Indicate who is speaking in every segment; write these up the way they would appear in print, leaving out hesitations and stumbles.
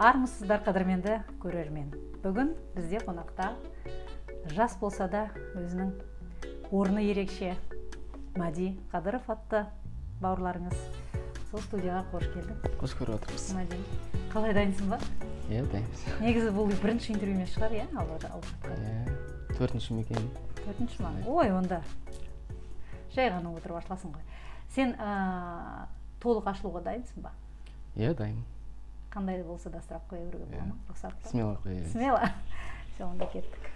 Speaker 1: Армысыздар қадірменді көрермен. Бүгін бізде қонақта жас болса да өзінің орны ерекше Мади Қадыров атты бауырларыңыз. Сол студияға қош келдің.
Speaker 2: Қош көріп отырмыз.
Speaker 1: Мади, қалай дайынсың ба?
Speaker 2: Иә, дайынбыз.
Speaker 1: Негізі бұл бірінші интервью емес шығар, иә?
Speaker 2: Иә, төртінші ме екен?
Speaker 1: Төртінші ма? Ой, онда жай ғана отырып ашыласың ғой. Сен толық ашылуға дайынсың ба?
Speaker 2: Иә, дайынмын.
Speaker 1: Қандай болса да сұрақ қоя беруге бола ма? Рұқсат па?
Speaker 2: Смело қоя бересіз.
Speaker 1: Смело. Все, онда кеттік.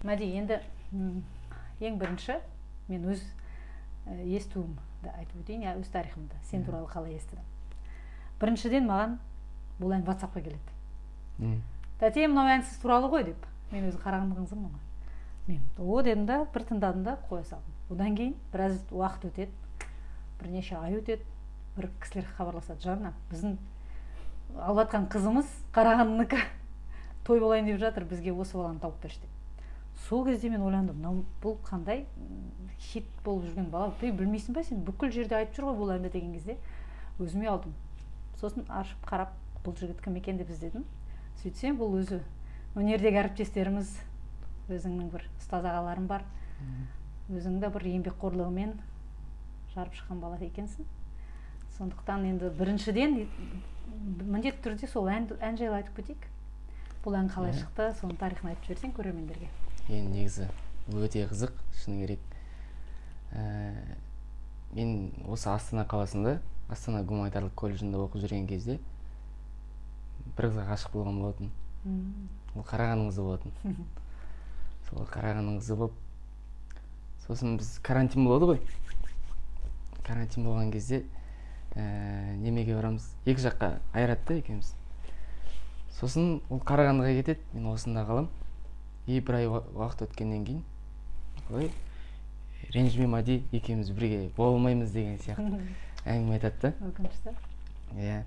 Speaker 1: Мади, енді ең бірінші мен өз естуімді айтып өтейін, өз тарихымды, сен туралы қалай естідім. Біріншіден маған бұл ән WhatsApp-қа келеді. Тәте, мынау ән сіз туралы ғой деп. Мен өзі Қарағанды қызымын ғой. Мен о дедім да, бір тыңдадым да қоя салдым. Одан кейін біраз уақыт өтеді, бірнеше ай өтеді, бір кісілер хабарласады, Жанна, біздің алып жатқан қызымыз Қарағандынікі, той болайын деп жатыр, бізге осы баланы тауып берші деп. Сол кезде мен ойландым, бұл қандай хит болып жүрген бала, білмейсің ба сен, бүкіл жерде айтып жүр ғой бұл әнді деген кезде өзіме алдым. Сосын ашып қарап, бұл жігіт кім екен деп іздедім. Сөйтсем, бұл өзі өнердегі әріптестеріміз, өзіңнің бір ұстаз ағаларың бар, өзіңді бір еңбекқорлығымен жарып шыққан бала екенсің. Сондықтан енді біріншіден міндетті түрде сол ән жайлы айтып кетейік. Бұл ән қалай шықты, соның тарихын айтып жіберсең көрермендерге.
Speaker 2: Енді негізі өте қызық, шыны керек. Мен осы Астана қаласында, Астана гуманитарлық колледжінде оқып жүрген кезде бір қызға ғашық болған болатын. Ол Қарағандының қызы болатын. Сол Қарағандының қызы болып, сосын біз карантин болады ғой. Карантин болған кезде немеге барамыз, екі жаққа айыратты екеуміз. Сосын ол Қарағандыға кетеді, мен осында қалам. Бір ай уақыт өткеннен кейін, ой, ренжіме Мади, екеуміз бірге бола алмаймыз деген сияқты әңгіме айтады да.
Speaker 1: Өкінішті.
Speaker 2: Иә.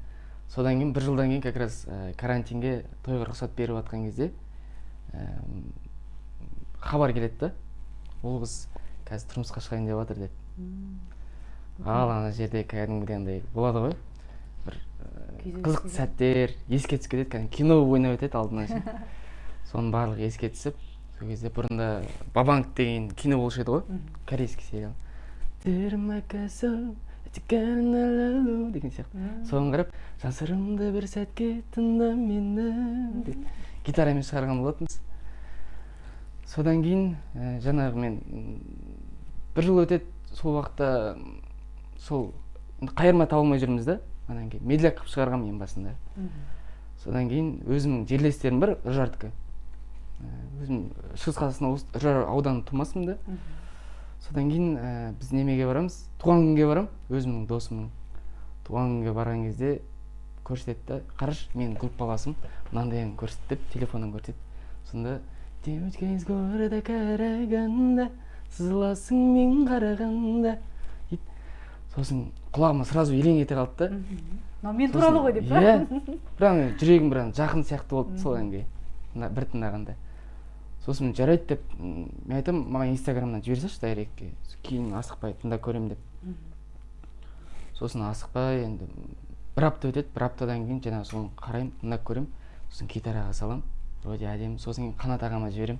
Speaker 2: Содан кейін бір жылдан кейін как раз карантинге тойға рұқсат беріп жатқан кезде хабар келеді да. Ол қыз қазір тұрмысқа шығайын деп жатыр деді. Ал ана жерде кәдімгідей андай болады ғой. Бір қызықты сәттер еске түсіп кетеді, кәдімгі кино ойнап өтеді алдынан. Соның барлығы еске түсіп, сол кезде бұрында Бабанг деген кино болушы еді ғой, корейский сериал. деген сияқты. Соған қарап, жасырымды бір сәтке тыңда мені деп гитарамен шығарған болатынбыз. Содан кейін жаңағы мен бір жыл өтеді, сол уақытта сол қайырма табылмай жүрміз да, анан кейін медляк қылып шығарғам мен басында. Содан кейін өзімнің жерлестерім бар, Үржардікі. Өзім Шығыс Қазақстан Үржар ауданы тумасымын да. Содан кейін біз немеге барамыз, туған күнге барам, өзімнің досымның туған күнге барған кезде көрсетеді да, қараш, менің группаласым мынандай ән көрсетіп, телефоннан көрсетеді. Сонда девочка из города Караганда, сызыласың мен қарағанда. Сосын құлағыма сразу елең ете қалды да.
Speaker 1: Мен туралы ғой деп па?
Speaker 2: Иә, бірақ жүрегім бір жақын сияқты болды сол әнге, бір тыңдағанда. Сосын жарайды деп, мен айтам, маған инстаграмнан жіберсеші дайректке, кейін асықпай тыңдап көрем деп. Сосын асықпай, енді бір апта өтеді, бір аптадан кейін жаңағы соны қарайым, тыңдап көрем, сосын гитараға салам, вроде әдемі, сосын Қанат ағама жіберем,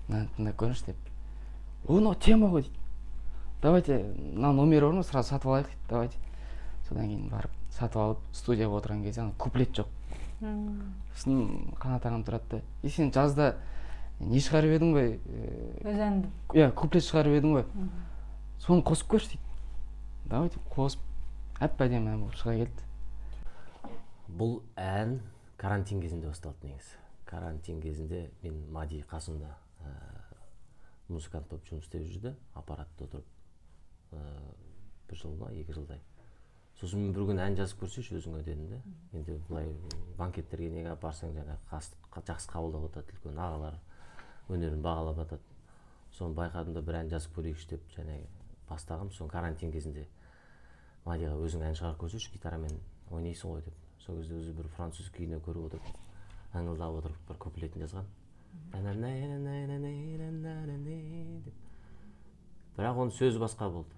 Speaker 2: мынаны тыңдап көріңізші деп. Мынау тема ғой дейді. Давайте, мына номері бар ма, сразу сатып алайық дейді, давайте. Содан кейін барып сатып алып, студияға отырған кезде куплет жоқ. Сосын Қанат ағам тұрады да, сен жазда не шығарып едің ғой?
Speaker 1: Өз әнді.
Speaker 2: Иә, куплет шығарып едің ғой. Соны қосып көрші дейді. Давайте қосып, әп-әдемі ән болып шыға келді.
Speaker 3: Бұл ән карантин кезінде басталды негізі. Карантин кезінде мен Мади қасымда музыкант болып жұмыс істеп жүрді, аппаратта отырып. Бір жыл ма, 2 жылдай. Сосын мен бір күн ән жазып көрсеші өзіңе дедім де. Енді бұлай банкеттерге неге барсаң жаңағы жақсы қабылдап жатады, үлкен ағалар өнерін бағалап жатады. Соны байқадым да бір ән жазып көрейікші деп жаңағы бастағам. Соны карантин кезінде Мадиға өзің ән шығарып көрсеші, гитарамен ойнайсың ғой деп. Сол кезде өзі бір француз кино көріп отырып, аңылдап отырып бір куплетін жазған. Бірақ оның сөзі басқа болды.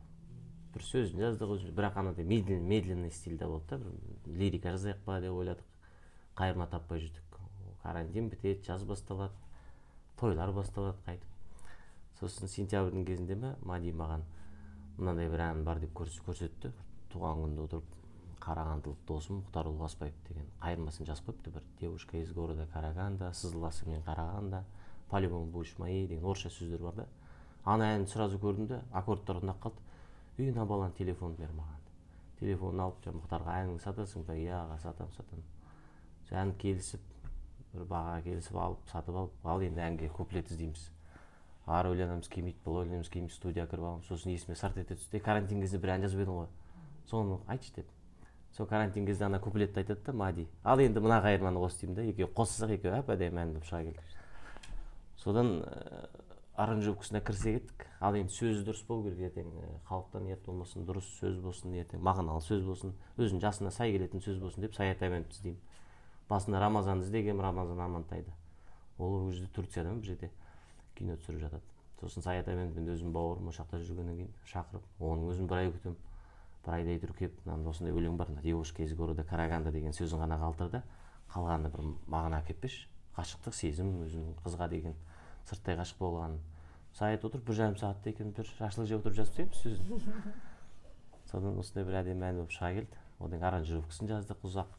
Speaker 3: бір сөзін жаздық, бірақ анандай медленный стильде болды да, бір лирика жазайық па деп ойладық. кайырма таппай жүрдүк. Карантин бітеді, жаз басталады, тойлар басталады қайтып. Сосын сентябрьдің кезінде Мади маған мынандай бір ән бар деп көрсетті. Туған күнде отырып қарағандылық досым Мұхтар Улғасбаев деген қайырмасын жазып қойыпты. Бір девушка из города Караганда, сызыласы мен қарағанда, по-любому будешь моей деген орысша сөздер бар да. Ана әнін сразу көрдім де, аккордтар ұнап қалды. Үйіне баланың телефонын бер маған. Телефонын алып, Мұхтарға әніңді сатасың ба? Иә, сатам. Ән келісіп, бір бағаға келісіп алып, сатып алып, ал енді әнге куплет іздейміз. Ары ойланамыз келмейді, бұл ойланамыз келмейді, студияға кіріп аламыз. Сосын есіме сарт ете түсті. Карантин кезінде бір ән жазып едім ғой. Соны айтшы деп. Сол карантин кезде ана куплетті айтады да Мади. Ал енді мына қайырманы қос деймін да, екеуі қоссақ екеуі әп-әдемі ән болып шыға келді. Содан аранжировкасына кірісе кеттік. Ал енді сөзі дұрыс болу керек, ертең халықтан ниет болмасын, дұрыс сөз болсын, ертең мағыналы сөз болсын, өзінің жасына сай келетін сөз болсын деп Саят Әменовті іздеймін. Басында Рамазанды іздегенмін, Рамазан Амантайды. Ол жерде Турцияда бір жерде кино түсіріп жатады. Сосын Саят Әменовпен өзім бауырым осы жақта жүргеннен кейін шақырып, оның өзін бір ай күтемін. Бір айдай тұрып келіп, мынандай осындай өлең бар, девушка из города Караганда деген сөзін ғана қалдырды. Қалғаны бір мағына әкеп берші. Ғашықтық сезім, өзінің қызға деген сырттай ғашық болғанын. Саят отырып 1,5 сағатта екен бір шашлық жеп отырып жазып тастаймыз сөзін. Содан осындай бір әдемі ән болып шыға келді. Одан аранжировкасын жаздық ұзақ.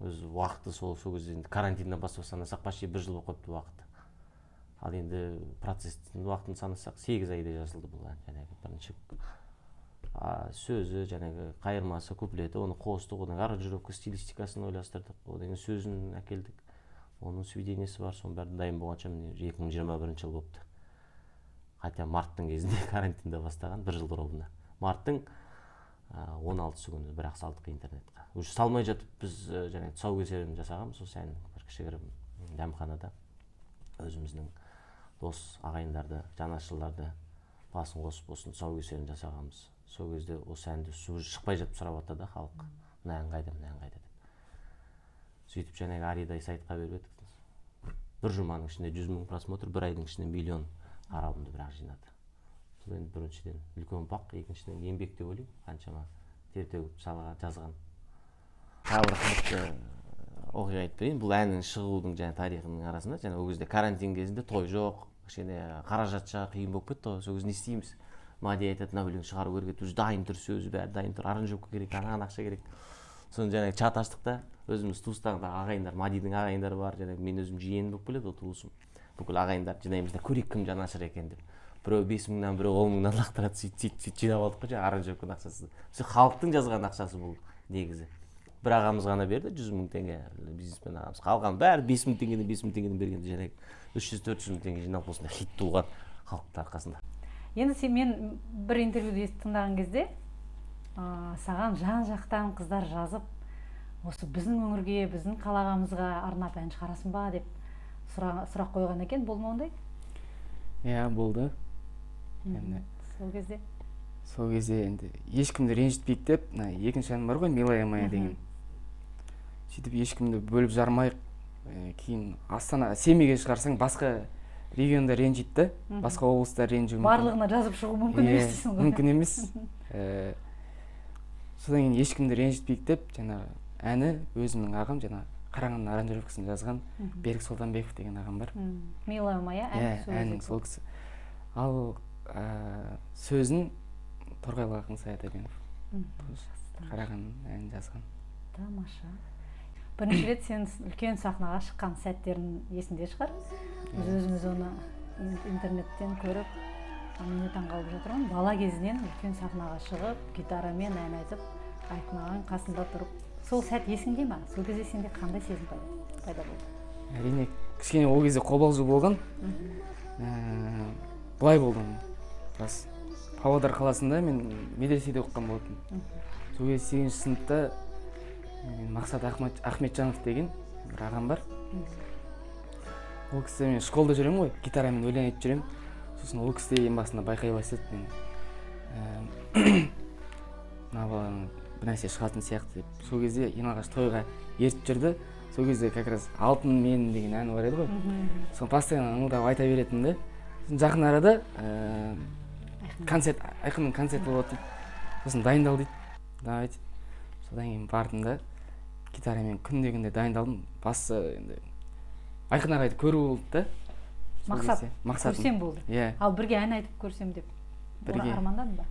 Speaker 3: Өз уақыты сол кезде карантиннен бастап санасақ почти 1 жыл болып қойыпты уақыты. Ал енді процестің уақытын санасақ 8 айда жазылды бұл ән. Жаңағы бірінші сөзі, жаңағы қайырмасы, куплеті, оны қостық, одан аранжировка стилистикасын ойластырдық, одан сөзін әкелдік. Оның сведениясы бар, соның бәрі дайын болғанша 2021 жыл болыпты. Хотя марттың кезінде карантинде бастаған, 1 жыл бұрын. Марттың 16 күні бірақ салдық интернетке. Уже салмай жатып біз жаңағы тұсаукесерін жасағанбыз, осы ән бір кішігірім дәмханада өзіміздің дос ағайындарды, жанашырларды басын қосып осының тұсаукесерін жасағанбыз. Сол кезде осы әнді шықпай жатып сұрап жатты да халық. Мына ән қайда деп. Сөйтіп жаңағы Аридай сайтқа беріп едік. Бір жұманың ішінде 100 000 просмотр, бір айдың ішінде миллион қаралымды бірақ жинады. Бұл енді біріншіден үлкен бақ, екіншіден еңбек деп ойлаймын, қаншама тер төгіп жазған. Тағы бір қызықты оқиға айтып берейін. Бұл әннің шығудың жаңа тарихының арасында, жаңа ол кезде карантин кезінде той жоқ, кішкене қаражатша қиын болып кетті ғой. Сол кезде не істейміз? Мади айтады, мына өлең шығару керек, уже дайын тұр сөзі, бәрі дайын тұр, аранжировка керек, анаған ақша керек. Соны жаңағы чат аштық та, өзіміз туыстағы ағайындар, Мадидің ағайындары бар, жаңағы мен өзім жиен болып келеді, ол туысым. Бүкіл ағайындар жинаймыз да, көрейік кім жанашыр екен деп. Біреу 5 000-нан, біреу 10 000-нан лақтырады, сөйтіп жинап алдық қой, жаңағы аранжировканың ақшасы. Сол халықтың жазған ақшасы бұл негізі. Бір ағамыз ғана берді, 100 000 теңге, бизнесмен ағамыз. Қалған бәрі 5 000 теңгеден бергенде жаңағы 300-400 000 теңге жиналып осындай хит туған халықтың арқасында.
Speaker 1: Енді мен бір интервьюді тыңдаған кезде саған жан-жақтан қыздар жазып, осы біздің өңірге, біздің қалағамызға арнап ән шығарасың ба деп сұрақ қойған екен, болды ма ондай?
Speaker 2: Иә, болды. Сол кезде енді ешкімді ренжітпейік деп, екінші ән бар ғой, Милая моя деген. Сөйтіп ешкімді бөліп жармайық. Кейін Астана, Семейге шығарсаң басқа регионда ренжиді, басқа облыста ренжуі мүмкін.
Speaker 1: Барлығына жазып шығу мүмкін емес дейсің ғой.
Speaker 2: Мүмкін емес. Содан кейін ешкімді ренжітпейік деп, жаңағы әні өзімнің ағам, жаңағы Қарағанды аранжировкасын жазған Берік Солтанбеков деген ағам бар.
Speaker 1: Милая моя
Speaker 2: әннің сол кісі. Ал сөзін Торғайлы ақын Саят Әбенов. Қарағанды әнін жазған.
Speaker 1: Тамаша. Бірінші рет сен үлкен сахнаға шыққан сәттерін есінде шығар. Өзіміз оны интернеттен көріп, мен таңғалып жатырмын. Бала кезінен үлкен сахнаға шығып, гитарамен ән айтып, Айқын қасында тұрып. Сол сәт есіңде ма? Сол кезде сенде қандай сезім пайда болды?
Speaker 2: Әрине, кішкене ол кезде қобалжу болған. Былай болдым. Павлодар қаласында мен медреседе оқыған болатынмын. Сол кезде 8-ші сыныпта Мақсат Ахметжанов деген бір ағам бар. Ол кісі мен школда жүремін ғой, гитарамен өлең айтып жүремін. Сосын ол кісі ең басында байқай бастады мен. Мына баланың бір нәрсе шығатын сияқты деп. Сол кезде ең алғаш тойға ертіп жүрді. Сол кезде как раз Алтын мен деген әні бар еді ғой. Соны постоянно ыңылдап айта беретін де. Жақын арада Айқынның концерті болады дейді. Сосын дайындал дейді. Давайте. Содан кейін бардым да гитарамен күнде дайындалдым. Басы енді айқын ағайды көру болды да.
Speaker 1: Мақсат көрсем болды. Ал бірге ән айтып көрсем деп армандадың ба?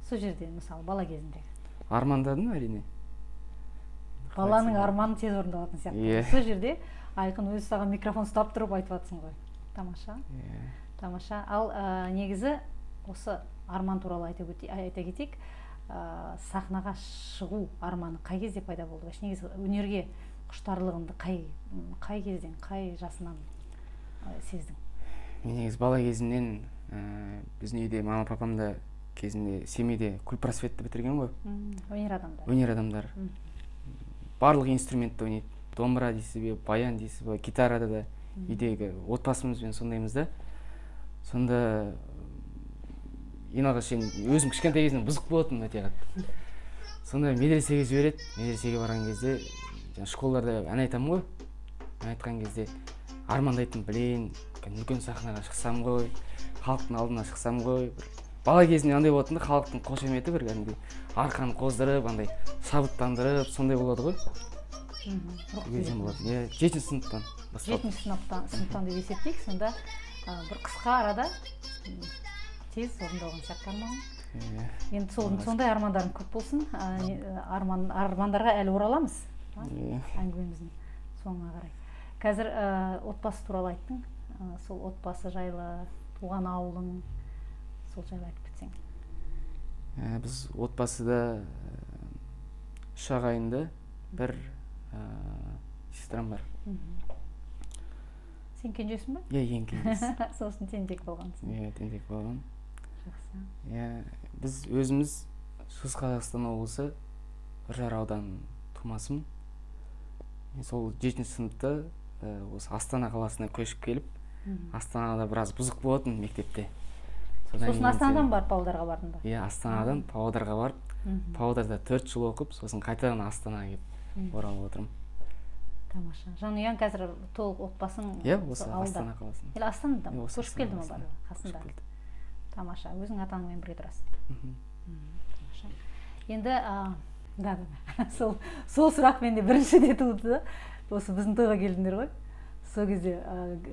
Speaker 1: Сол жерде мысалы бала кезінде.
Speaker 2: Армандадым әрине.
Speaker 1: Баланың арманы тез орындалатын сияқты. Сол жерде айқын өзі саған микрофон ұстап тұрып айтып жатсың ғой. Тамаша. Тамаша. Ал негізі осы арман туралы айта кетейік. Сахнаға шығу арманы қай кезде пайда болды? Негізі өнерге құштарлығыңды қай кезден, қай жасынан сездің?
Speaker 2: Мен негізі бала кезімнен біздің үйде мама папам да кезінде семейде культпросветті бітірген ғой. Өнер адамдар. Барлық инструментті ойнайды. Домбыра дейсіз бе, баян дейсіз бе, гитарада да үйдегі отбасымызбен сондаймыз да. Сонда ең алғаш өзім кішкентай кезімнен бұзық болатын өте қатты. Сонда медресеге жібереді. Медресеге барған кезде школаларда ән айтамын ғой. Ән айтқан кезде армандайтын, білейін, үлкен сахнаға шықсам ғой, халықтың алдына шықсам ғой. Бала кезінде андай болатын да, халықтың қошеметі бір кәдімгідей арқаны қоздырып, андай шабыттандырып, сондай болады ғой. Кезден болады. 7-ші сыныптан басталды.
Speaker 1: 7-ші сыныптан деп есептейік, сонда бір қысқа арада тез орындалған сияқты арманың. Енді сондай армандарың көп болсын. Армандарға әлі ораламыз. Әңгімеміздің соңына қарай. Қазір отбасы туралы айттың. Сол отбасы жайлы, туған ауылың, сол жайлы айтып кетсең.
Speaker 2: Біз отбасыда 3 ағайынды, бір сестрам бар.
Speaker 1: Сен кенжесің ба?
Speaker 2: Ең кенжесі.
Speaker 1: Сосын тентек болғансың.
Speaker 2: Тентек болған.
Speaker 1: Жақсы.
Speaker 2: Біз өзіміз Шығыс Қазақстан облысы Үржар ауданының тумасымын. Сол 7-ші сыныпта осы Астана қаласына көшіп келіп, Астанада біраз бұзық болатын мектепте.
Speaker 1: Сосын Астанадан барып Павлодарға бардың ба?
Speaker 2: Астанадан Павлодарға барып, Павлодарда 4 жыл оқып, сосын қайтадан Астанаға келіп оралып отырмын.
Speaker 1: Тамаша. Жанұяң қазір толық отбасың
Speaker 2: осы Астана қаласында.
Speaker 1: Или Астанада ма? Көшіп келді ма барлығы қасында? Тамаша. Өзің ата-анаңмен бірге тұрасың. Тамаша. Енді сол сұрақ менде біріншіде туды. Осы біздің тойға келдіңдер ғой. Сол кезде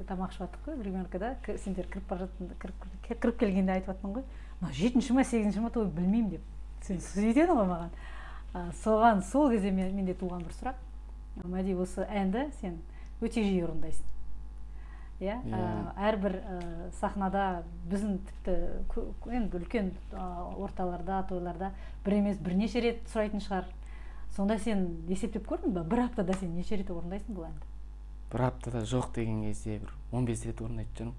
Speaker 1: тамақ ішіп жаттық қой, гримеркада. Сендер кіріп келгенде айтып жаттың ғой. 7-ші ма, 8-ші ма той білмеймін деп. Сен сөйтедің ғой маған. Сол кезде менде туған бір сұрақ. Мәди, осы әнді сен өте жиі орындайсың. Әрбір сахнада біздің тіпті үлкен орталарда, тойларда бір емес бірнеше рет сұрайтын шығар. Сонда сен есептеп көрдің ба? Бір аптада сен неше рет орындайсың бұл әнді?
Speaker 2: Бір аптада жоқ деген кезде бір 15 рет орындайды жаным.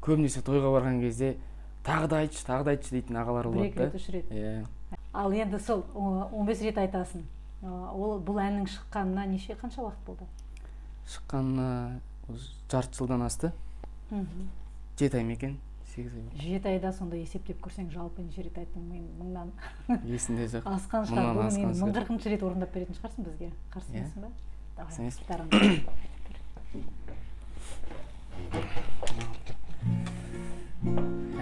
Speaker 2: Көбінесе тойға барған кезде тағы да айтшы дейтін ағалар болады да.
Speaker 1: 1 рет, 3 рет. Ал енді сол 15 рет айтасың. Бұл әннің шыққанына қанша уақыт болды?
Speaker 2: Шыққанына жарты жылдан асты. 7 ай ма екен? 8 ай.
Speaker 1: 7 айда сонда есептеп көрсең жалпы неше рет айттың? Мен мыңнан
Speaker 2: есімде жоқ.
Speaker 1: Асқан шығар. Бұл мен 1040 рет орындап беретін шығарсың бізге. Қарсы емессің ба?
Speaker 2: Қарсы емес.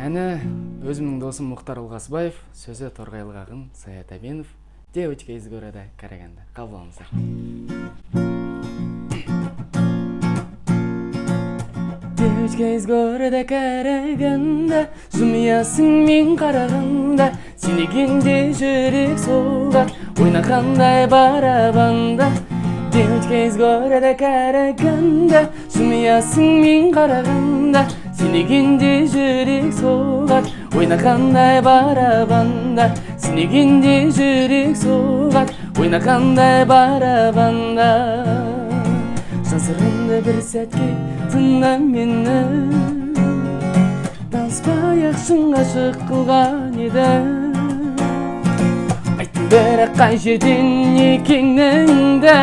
Speaker 2: Әні өзімнің досым Мұхтар Ұлғасбаев, сөзі Торғайлық ақын Саят Әбенов. Девочка из города Караганда. Қабыл алыңыздар. Девочка из города Караганда, жымиясың мен қарағанда, сенегенде жүрек соғар, ойнағандай барабанда. Девочка из города Караганда, жымиясың мен қарағанда, сенегенде жүрек соғар, ойнағандай барабанда. Сенегенде жүрек соғар, ойнағандай барабанда. Жазырымды бір сәтке тыңда мені, таныспай-ақ шын ғашық қылған еді. Айттым бірақ қай жерден екеніңді,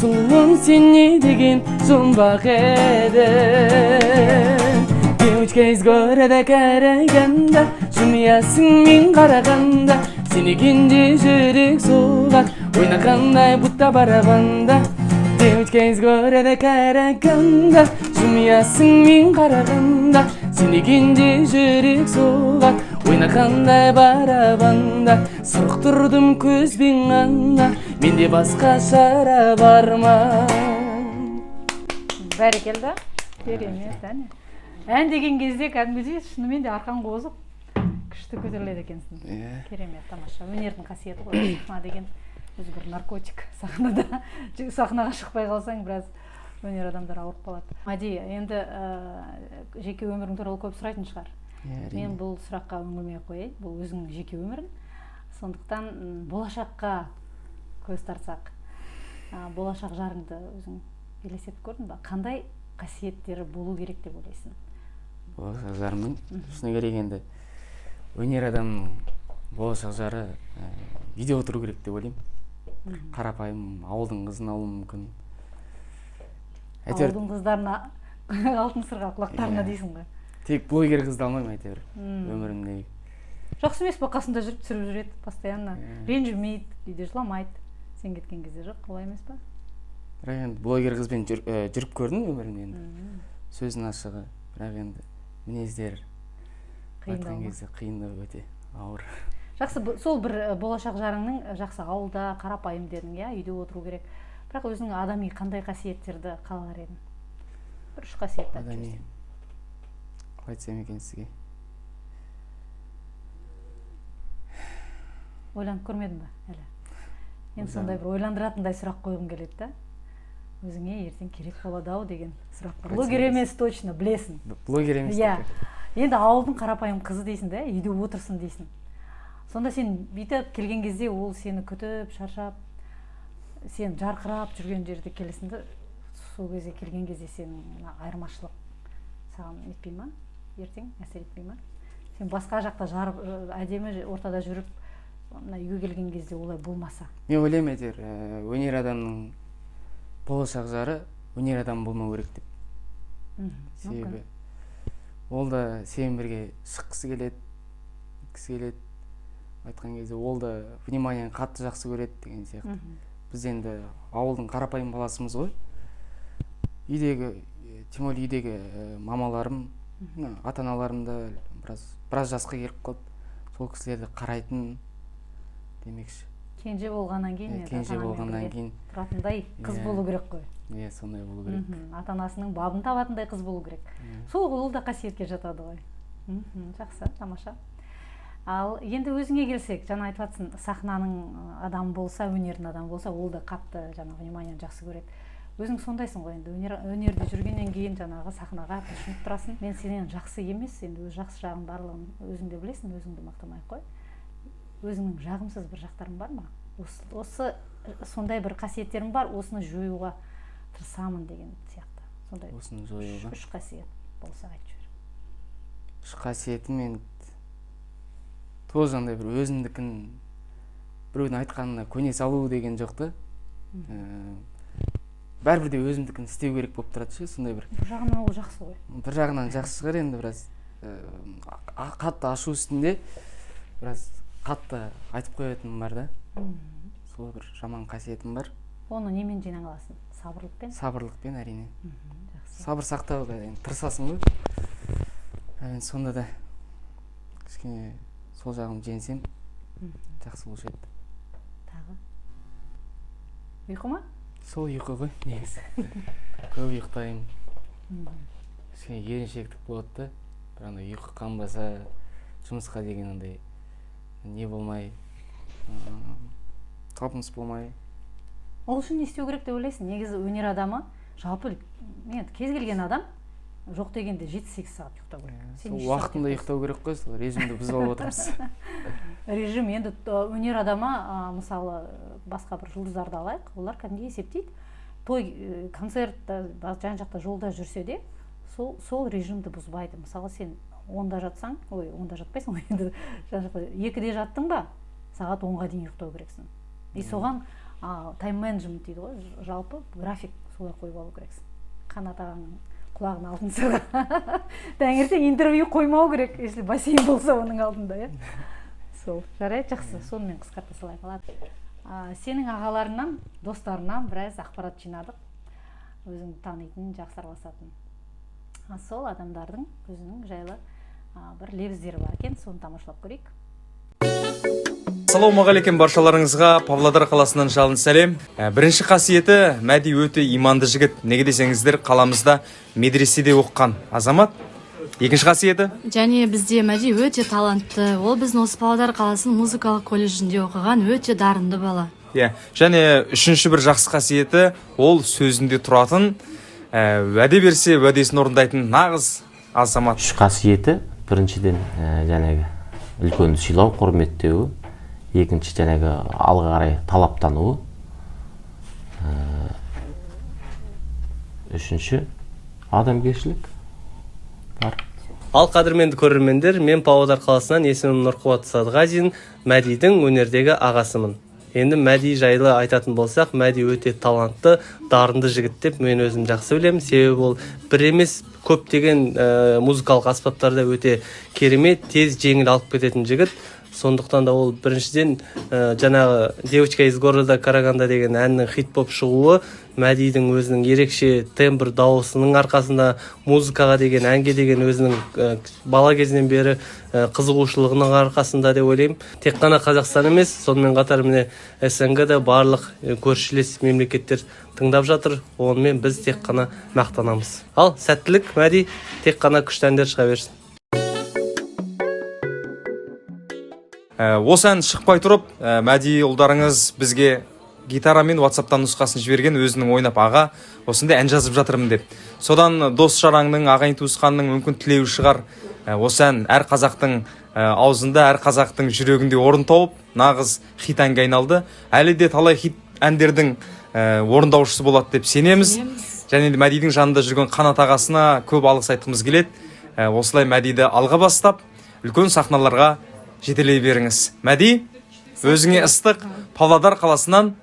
Speaker 2: сұлуым сен не деген жұмбақ еді. Девочка из города Караганда, жымиясың мен қарағанда, сенегенде жүрек соғар, ойнағандай бұтта барабанда. Демчкеніз көреді қарағанда, жымиясың мен қарағанда, сенегенде жүрек соғар, ойнағандай барабанда, сұрық тұрдым көзбен ғана, менде басқа шара бар ма?
Speaker 1: Бәрекелді. Керемет, әне. Ән деген кезде кәдімгідей шынымен де арқан қозып күшті көтеріледі екенсің. Керемет, тамаша. Өнердің қасиеті ғой. Сахна деген өзі бір наркотик. Сахнаға шықпай қалсаң, біраз өнер адамдар ауырып қалады. Мади, енді жеке өмірің туралы көп сұрайтын шығар. Мен бұл сұраққа үңілмей қояйын. Бұл өзіңнің жеке өмірің. Сондықтан болашаққа көз тартсақ, болашақ жарыңды өзің елестетіп көрдің ба? Қандай қасиеттері болу керек деп ойлайсың?
Speaker 2: Болашақ жарымның шыны керек енді өнер адамның болашақ жары үйде отыру керек деп ойлаймын. Қарапайым ауылдың қызын алуы мүмкін.
Speaker 1: Ауылдың қыздарына алтын сырға құлақтарына дейсің ғой.
Speaker 2: Тек блогер қызды алмаймын әйтеуір өмірімдегі.
Speaker 1: Жақсы емес па, қасында жүріп түсіріп жүреді постоянно, ренжімейді, үйде жыламайды. Сен кеткен кезде жоқ, олай емес па?
Speaker 2: Бірақ енді блогер қызбен жүріп көрдім өмірімде енді. Сөздің ашығы, бірақ енді мінездер айтқан кезде қиындау өте ауыр.
Speaker 1: Жақсы, сол бір болашақ жарыңның жақсы ауылда қарапайым дедің, иә, үйде отыру керек. Бірақ өзің адами қандай қасиеттерді қалар едің? Бір үш қасиетті айтып жіберсең.
Speaker 2: Қалай айтсам екен сізге?
Speaker 1: Ойланып көрмедің ба әлі? Енді сондай бір ойландыратындай сұрақ қойғым келеді да. Өзіңе ертең керек болады-ау деген сұрақ бар. Блогер емес, точно, білесің.
Speaker 2: Блогер емес.
Speaker 1: Иә. Енді ауылдың қарапайым қызы дейсің да, үйде отырсын дейсің. Сонда сен бүйтіп келген кезде ол сені күтіп, шаршап, сен жарқырап жүрген жерде келесің де, сол кезде келген кезде сенің айырмашылық саған етпей ма? Ертең әсер етпей ма? Сен басқа жақта жарып, әдемі ортада жүріп, үйге келген кезде олай болмаса.
Speaker 2: Мен ойлаймын әйтеуір, өнер адамның болашақ жары өнер адам болмау керек деп. Себебі ол да сен бірге шыққысы келеді, өткісі келеді. Айтқан кезде ол да вниманиені қатты жақсы көреді деген сияқты. Біз енді ауылдың қарапайым баласымыз ғой. Үйдегі, тем более үйдегі мамаларым, ата-аналарым да біраз жасқа келіп қалды. Сол кісілерді қарайтын демекші.
Speaker 1: Кенже болғаннан кейін, тұратындай қыз болу керек қой.
Speaker 2: Иә, сондай болу керек.
Speaker 1: Ата-анасының бабын табатындай қыз болу керек. Сол да қасиетке жатады ғой. Жақсы, тамаша. Ал енді өзіңе келсек, жаңа айтып жатсың, сахнаның адамы болса, өнердің адамы болса, ол да қатты жаңа вниманиені жақсы көреді. Өзің сондайсың ғой, енді өнерде жүргеннен кейін жаңағы сахнаға құлшынып тұрасың. Мен сенен жақсы емес, енді өз жақсы жағын барлығын өзіңде білесің, өзіңді мақтамай қой. Өзіңнің жағымсыз бір жақтарың бар ма? Осы сондай бір қасиеттерім бар, осыны жоюға тырысамын деген сияқты. Сондай.
Speaker 2: Осыны жоюға.
Speaker 1: Үш қасиет болса айтып жібер.
Speaker 2: Үш қасиетім мен тоже андай бір өзімдікін біреудің айтқанына көне салу деген жоқ та. Бәрібір де өзімдікін істеу керек болып тұрады ше, сондай бір.
Speaker 1: Бір жағынан ол жақсы ғой.
Speaker 2: Бір жағынан жақсы шығар, енді біраз қатты ашу үстінде біраз қатты айтып қоятыным бар да. Сол бір жаман қасиетім бар.
Speaker 1: Оны немен жинай аласың? Сабырлықпен?
Speaker 2: Сабырлықпен, әрине. Сабыр сақтауға тырысасың ғой. Сонда да кішкене сол жағым жеңсем жақсы болушы еді.
Speaker 1: Тағы? Ұйқы ма?
Speaker 2: Сол ұйқы ғой, негізі. Көп ұйықтаймын. Кішкене еріншектік болады да. Бір андай ұйқы қанбаса, жұмысқа деген андай не болмай, талпыныс болмай.
Speaker 1: Ол үшін не істеу керек деп ойлайсың? Негізі өнер адамы, жалпы кез келген адам жоқ дегенде 7-8 сағат ұйықтау керек.
Speaker 2: Сол уақытында ұйықтау керек қой, сол режимді бұзып алып отырмыз.
Speaker 1: Режим, енді өнер адамы, мысалы, басқа бір жұлдыздарды алайық, олар кәдімгі есептейді. Той, концерт, жан-жақта жолда жүрсе де, сол режимді бұзбайды. Мысалы, сен 10-да жатсаң, онда жатпайсың, енді жан-жақта 2-де жаттың ба, сағат 10-ға дейін ұйықтау керексің. И соған тайм-менеджмент дейді ғой, жалпы график солай қойып алу керексің. Қанат ағаның құлағын алтын сырға. Таңертең интервью қоймау керек, если бассейн болса оның алдында, иә. Сол, жарайды, жақсы, сонымен қысқарта салайық. Сенің ағаларыңнан, достарынан біраз ақпарат жинадық. өзіңді танитын, жақсы араласатын. Сол адамдардың өзінің жайлы бір лебіздері бар екен, соны тамашалап көрейік.
Speaker 4: Ассалаумағалейкум баршаларыңызға, Павлодар қаласынан жалын сәлем. Бірінші қасиеті, Мәди өте иманды жігіт. Неге десеңіздер, қаламызда медреседе оқыған азамат. Екінші қасиеті?
Speaker 5: Және бізде Мәди өте талантты. Ол біздің осы Павлодар қаласының музыкалық колледжінде оқыған өте дарынды бала.
Speaker 4: Және үшінші бір жақсы қасиеті, ол сөзінде тұратын, уәде берсе уәдесін орындайтын нағыз азамат.
Speaker 3: Үш қасиеті, біріншіден жаңағы үлкенді сыйлау, құрметтеуі, екінші жаңағы алға қарай талаптануы, үшінші адамгершілік бар.
Speaker 6: Ал қадірменді көрермендер, мен Павлодар қаласынан, есімім Нұрқуат Садғазин, Мәдидің өнердегі ағасымын. Енді Мәди жайлы айтатын болсақ, Мәди өте талантты, дарынды жігіт деп мен өзім жақсы білемін. Себебі ол бір емес, көптеген музыкалық аспаптарда өте керемет, тез жеңіл алып кететін жігіт. Сондықтан да ол біріншіден жаңағы «Девочка из города Караганда» деген әннің хит боп шығуы, Мәдидің өзінің ерекше тембр дауысының арқасында, музыкаға деген, әнге деген өзінің бала кезінен бері қызығушылығының арқасында деп ойлаймын. Тек қана Қазақстан емес, сонымен қатар міне СНГ-да барлық көршілес мемлекеттер тыңдап жатыр. Онымен біз тек қана мақтанамыз. Ал сәттілік, Мәди, тек қана күшті әндер шыға берсін.
Speaker 4: Осы ән шықпай тұрып, Мәди ұлдарыңыз бізге гитарамен WhatsApp-тан нұсқасын жіберген, өзінің ойнап, аға, осындай ән жазып жатырмын деп. Содан дос жараңның, ағайын туысқанның мүмкін тілеуі шығар. Осы ән әр қазақтың аузында, әр қазақтың жүрегінде орын тауып, нағыз хит әнге айналды. Әлі де талай хит әндердің орындаушысы болады деп сенеміз. Және де Мәдидің жанында жүрген Қанат ағасына көп алғыс айтқымыз келеді. Осылай Мәдиді алға бастап, үлкен сахналарға жетелей беріңіз. Мәди, өзіңе ыстық Павлодар қаласынан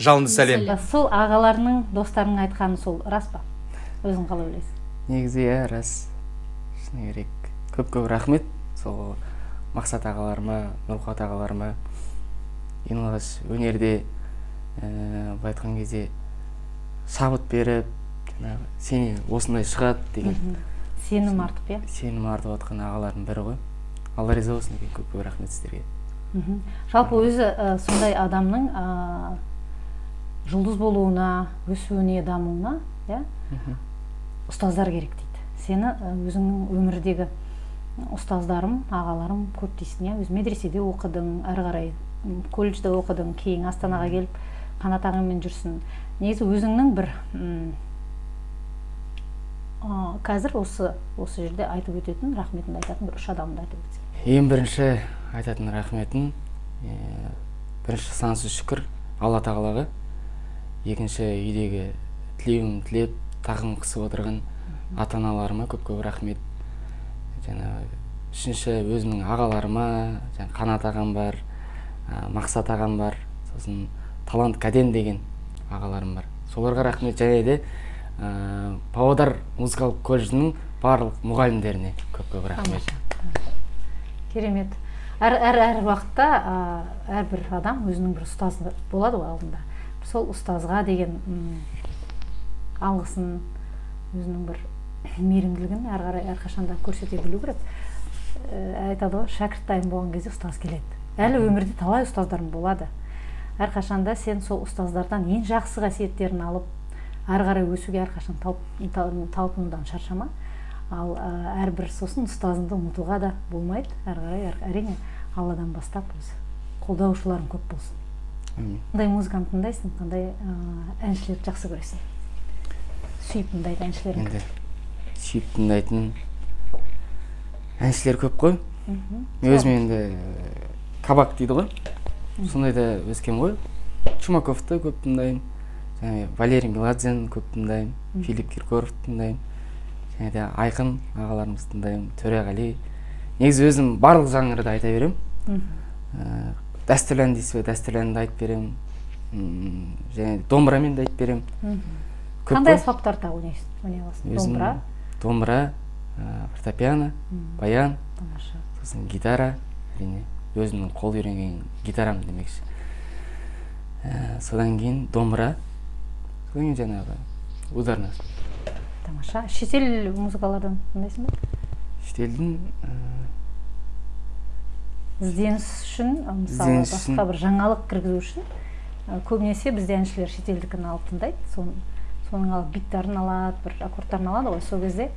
Speaker 4: жалынды сәлем.
Speaker 1: Сол ағаларының, достарының айтқаны сол рас па? Өзің қалай ойлайсың?
Speaker 2: Негізі рас. Шыны керек. Көп рахмет. Сол Мақсат ағаларыма, Нұрқуат ағаларыма. Ең алғаш өнерде айтқан кезде шабыт беріп, сені осындай шығады деген.
Speaker 1: Сенім артып, иә?
Speaker 2: Сенім артып отқан ағалардың бірі ғой. Алла риза болсын екен, көп рахмет сіздерге.
Speaker 1: Жалпы өзі сондай адамның жұлдыз болуына, өсуіне, дамуына, ұстаздар керек дейді. Сені өзіңнің өмірдегі ұстаздарым, ағаларым көп дейсің, өз медреседе оқыдың, әрі қарай колледжде оқыдың, кейін Астанаға келіп Қанат ағамен жүрсің. Негізі өзіңнің бір қазір осы жерде айтып өтетін, рахметіңді айтатын бір үш адамды айтып өтсең.
Speaker 2: Ең бірінші айтатын рахметім, бірінші сансыз шүкір Алла тағалаға, екінші үйдегі тілеуім тілеп, тағым қысып отырған ата-аналарыма көп рахмет. Үшінші өзімнің ағаларыма, Қанат ағам бар, Мақсат ағам бар, сосын Талант Кәден деген ағаларым бар. Соларға рахмет. Және де Павлодар музыкалық колледжінің барлық мұғалімдеріне көп рахмет.
Speaker 1: Керемет. Әр уақытта әрбір адам өзінің бір ұстазы болады ғой алдында. Сол ұстазға деген алғысын, өзінің бір мейірімділігін әрі қарай әрқашанда көрсете білу керек. Айтады ғой, шәкірт дайын болған кезде ұстаз келеді. Әлі өмірде талай ұстаздарым болады. Әрқашанда сен сол ұстаздардан ең жақсы қасиеттерін алып, әрі қарай өсуге әрқашан талпынудан шаршама. Ал әрбір сосын ұстазыңды ұмытуға да болмайды. Әрі қарай әрине Алладан бастап өзі қолдаушыларың көп болсын. Қандай музыканы тыңдайсың, қандай әншілерді жақсы көресің? Сүйіп тыңдайтын әншілерің?
Speaker 2: Енді сүйіп тыңдайтын әншілер көп қой. Өзім енді Кабак дейді ғой. Сондайда өскен ғой. Чумаковты көп тыңдаймын. Валерий Меладзен көп тыңдаймын. Филипп Киркоров тыңдаймын. Және де Айқын ағаларымыз тыңдаймын. Төреғали. Негізі өзім барлық жанрды айта беремін. Дәстүрлі ән дейсіз бе, дәстүрлі әнді айтып беремін. Және домбырамен де айтып беремін.
Speaker 1: Қандай аспаптарда ойнай аласың? Домбыра?
Speaker 2: Домбыра, фортепиано, баян, сосын гитара, әрине. Өзімнің қол үйренген гитарам демекші. Содан кейін домбыра, содан кейін жаңағы ударная.
Speaker 1: Тамаша. Шетел музыкалардан тыңдайсың ба?
Speaker 2: Шетелдің
Speaker 1: Ізденіс үшін, мысалы
Speaker 2: Ізденіс үшін.
Speaker 1: басқа бір жаңалық кіргізу үшін көбінесе бізде әншілер шетелдікін алып тыңдайды. Соның алып биттарын алады, бір аккордтарын алады ғой. Сол кезде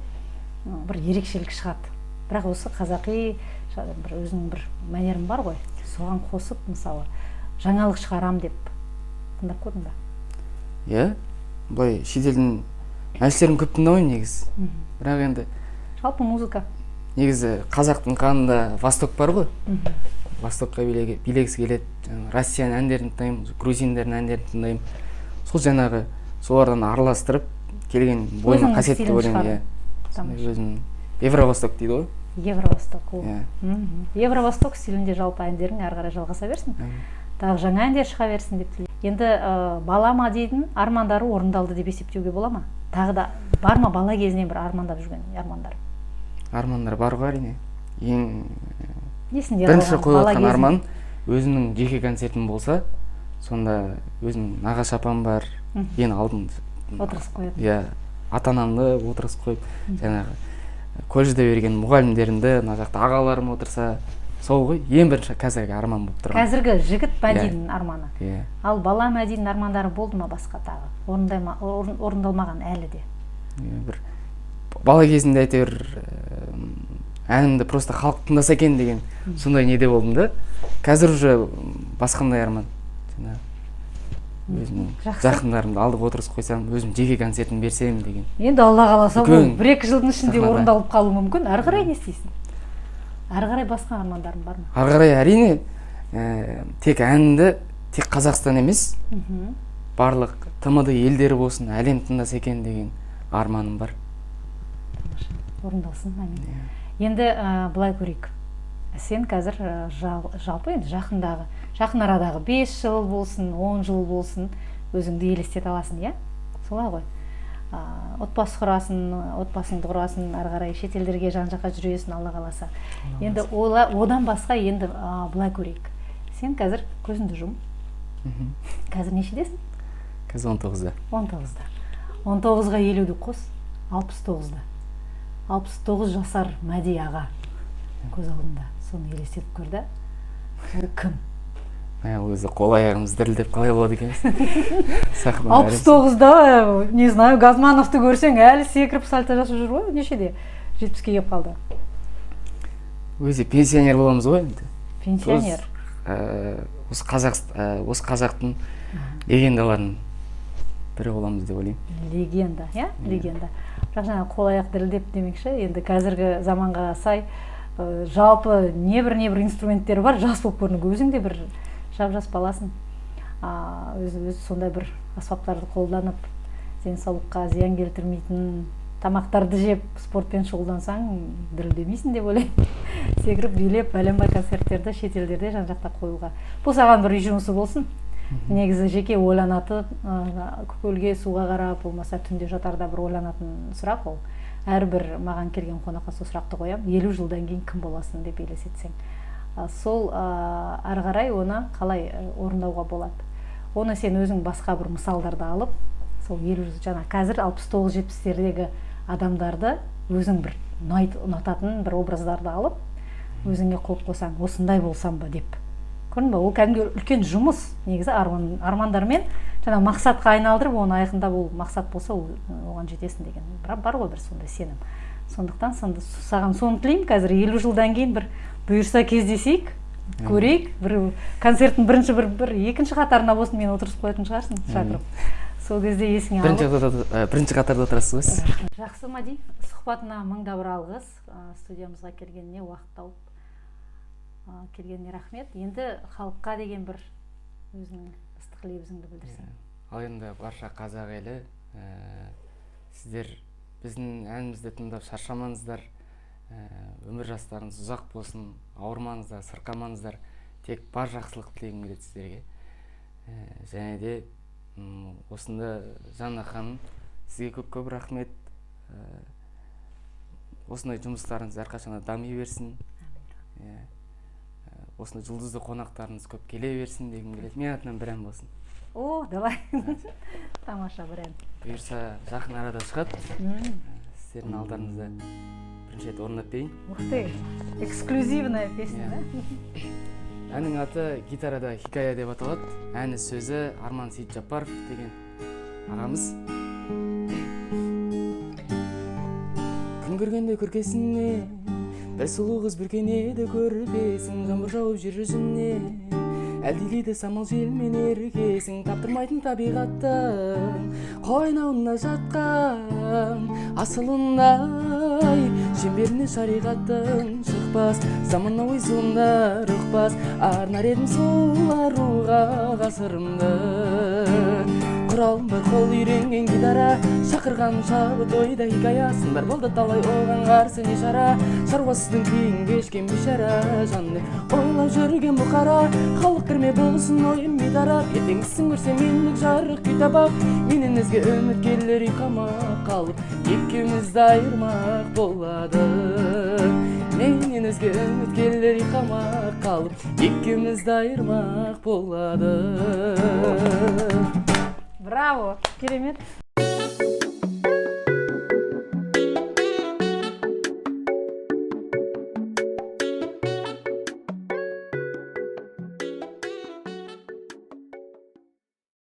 Speaker 1: бір ерекшелік шығады. Бірақ осы қазақи бір өзінің бір мәнерім бар ғой. Соған қосып, мысалы, жаңалық шығарам деп тыңдап көрдің ба?
Speaker 2: Иә, былай шетелдің әншілерін көп тыңдамаймын негізі. Бірақ енді
Speaker 1: Жалпы музыка.
Speaker 2: негізі қазақтың қанында Восток бар ғой. Востокқа билегісі келеді. Россияның әндерін тыңдаймын, грузиндердің әндерін тыңдаймын. Сол жаңағы солардан араластырып келген бойына
Speaker 1: Өзіңнің
Speaker 2: қасиетті
Speaker 1: стилін
Speaker 2: өлең.
Speaker 1: шығару.
Speaker 2: Иә.
Speaker 1: Тамаша.
Speaker 2: Өзім Евровосток дейді ғой.
Speaker 1: Евровосток ол.
Speaker 2: Иә.
Speaker 1: Евровосток стилінде жалпы әндерің әрі қарай жалғаса берсін. Тағы жаңа әндер шыға берсін деп тілеймін. Енді бала Мадидің армандары орындалды деп есептеуге бола ма? Тағы да бар ма бала кезінен бір армандап жүрген армандар?
Speaker 2: Армандар бар ғой әрине. Ең
Speaker 1: Есінде
Speaker 2: бірінші
Speaker 1: қалған
Speaker 2: қойып
Speaker 1: бала
Speaker 2: жатқан
Speaker 1: кезінде.
Speaker 2: арман өзімнің жеке концертім болса, сонда өзімнің нағашы апам бар. Ең алдын
Speaker 1: Отырғызып қоятын.
Speaker 2: иә, ата-анамды отырғызып қойып, жаңағы колледжде берген мұғалімдерімді, мына жақта ағаларым отырса, сол ғой ең бірінші қазіргі арман болып тұрған.
Speaker 1: Қазіргі жігіт Мәдидің арманы.
Speaker 2: Иә.
Speaker 1: Ал бала Мәдидің армандары болды ма басқа тағы? Орындалмаған әлі де.
Speaker 2: Бір бала кезінде әйтеуір әнімді просто халық тыңдаса екен деген сондай неде болдым да. Қазір уже басқандай арман. Өзімнің жақындарымды алдып отырғызып қойсам, өзім жеке концертін берсем деген.
Speaker 1: Енді Алла қаласа ол
Speaker 2: Үлкен
Speaker 1: 1-2 жылдың ішінде
Speaker 2: сахнада.
Speaker 1: орындалып қалуы мүмкін. Әрі қарай не істейсің? Әрі қарай басқа армандарың бар ма?
Speaker 2: Ары қарай әрине тек әнді тек Қазақстан емес, барлық ТМД елдері болсын, әлем тыңдаса екен деген арманым бар.
Speaker 1: Орындалсын, әмин. Енді былай көрейік. Сен қазір жалпы енді жақын арадағы 5 жыл болсын, 10 жыл болсын, өзіңді елестете аласың, иә? Солай ғой. Отбасы құрасың, отбасыңды құрасың, ары қарай шетелдерге жан-жаққа жүресің, Алла қаласа. Енді одан басқа енді былай көрейік. Сен қазір көзіңді жұм. Қазір нешедесің?
Speaker 2: Қазір 19-да.
Speaker 1: 19-да. 19-ға 50-ді қос, 69-да. 69 жасар Мәди аға көз алдында. Соны елестетіп көрді. Ол кім?
Speaker 2: Өзі қол аяғымыз дірілдеп қалай болады екен.
Speaker 1: 69-да, не знаю, Газмановты көрсең әлі секіріп сальто жасап жүр ғой, нешеде? 70-ке келіп қалды.
Speaker 2: Өзі пенсионер боламыз ғой енді.
Speaker 1: Пенсионер.
Speaker 2: Осы қазақтың легендаларының бірі боламыз деп ойлаймын.
Speaker 1: Легенда, иә? Легенда. Бірақ жаңа қол аяқ дірілдеп демекші, енді қазіргі заманға сай жалпы небір инструменттері бар, жас болып көрінуге. Өзің де бір жап-жас баласың. Өзі сондай бір аспаптарды қолданып, денсаулыққа зиян келтірмейтін тамақтарды жеп, спортпен шұғылдансаң, дірілдемейсің деп ойлаймын. Секіріп, билеп, бәленбай концерттерді шетелдерде жан-жақта қоюға. Бұл саған бір үй жұмысы болсын. Негізі жеке ойланатын, көлге суға қарап, болмаса түнде жатарда бір ойланатын сұрақ ол. Әрбір маған келген қонаққа сол сұрақты қоям. 50 жылдан кейін кім боласың деп елестетсең. Сол ары қарай оны қалай орындауға болады. Оны сен өзің басқа бір мысалдарды алып, сол 50 жаңа қазір 69-70-тердегі адамдарды өзің бір ұнататын бір образдарды алып, өзіңе қойып қойсаң, осындай болсам ба деп. Көрдің ба, ол кәдімгі үлкен жұмыс, негізі армандармен жаңа мақсатқа айналдырып, оны айқындап, ол мақсат болса, оған жетесің деген. Бар ғой бір сондай сенім. Сондықтан саған соны тілеймін, қазір 50 жылдан кейін бір бұйырса кездесейік, көрейік, бір концерттің екінші қатарына болсын мені отырғызып қоятын шығарсың, шақырып. Сол кезде есіңе алып.
Speaker 2: Бірінші қатарда отырасыз ғой.
Speaker 1: Жақсы, Мади, сұхбатына мыңда бір алғыс, студиямызға келгеніне уақыт тауып келгеніне рахмет. Енді халыққа деген бір өзінің ыстық лебізіңді білдірсең.
Speaker 2: Ал енді барша қазақ елі, сіздер біздің әнімізді тыңдап шаршамаңыздар, өмір жастарыңыз ұзақ болсын, ауырмаңыздар, сырқамаңыздар, тек бар жақсылық тілегім келеді сіздерге. Және де осында Жанна ханым, сізге көп рахмет. Осындай жұмыстарыңыз әрқашан дами берсін. Осындай жұлдызды қонақтарыңыз көп келе берсін дегім келеді. Мен атынан бір ән болсын.
Speaker 1: О, давай. Тамаша бір ән.
Speaker 2: Бұйырса жақын арада шығады. Сіздердің алдарыңызда бірінші рет орындап берейін.
Speaker 1: Ух ты, эксклюзивная песня, да?
Speaker 2: Әннің аты гитарада хикая деп аталады. Әні сөзі Арман Сейітжаппаров деген ағамыз. Күн көргенде көркесіне, бір сұлу қыз бүркенеді көрпесің, жаңбыр жауып жер жүзіне, әлдилейді самал желмен еркесің, таптырмайтын табиғаттың қойнауында жатқан асылындай, шеңберіне шариғаттың шықпас, заманауи зұлымдар ұқпас, арнар едім сол аруға ғасырымды. Құралым бар қол үйренген гитара, шақырған шабыт ойда хикаясын бар, болды талай оған қарсы не шара, шаруасыздың күйін кешкен бейшара жанды ойлап жүрген бұқара, халық кірме болсын ойым бейтарап, ертеңгісін көрсе мендік жарық күй табақ, менен өзге үміткерлер ұйқамақ қалып, екеумізді айырмақ болады. Менен өзге үміткерлер ұйқамақ қалып, екеумізді айырмақ болады.
Speaker 1: Браво, керемет.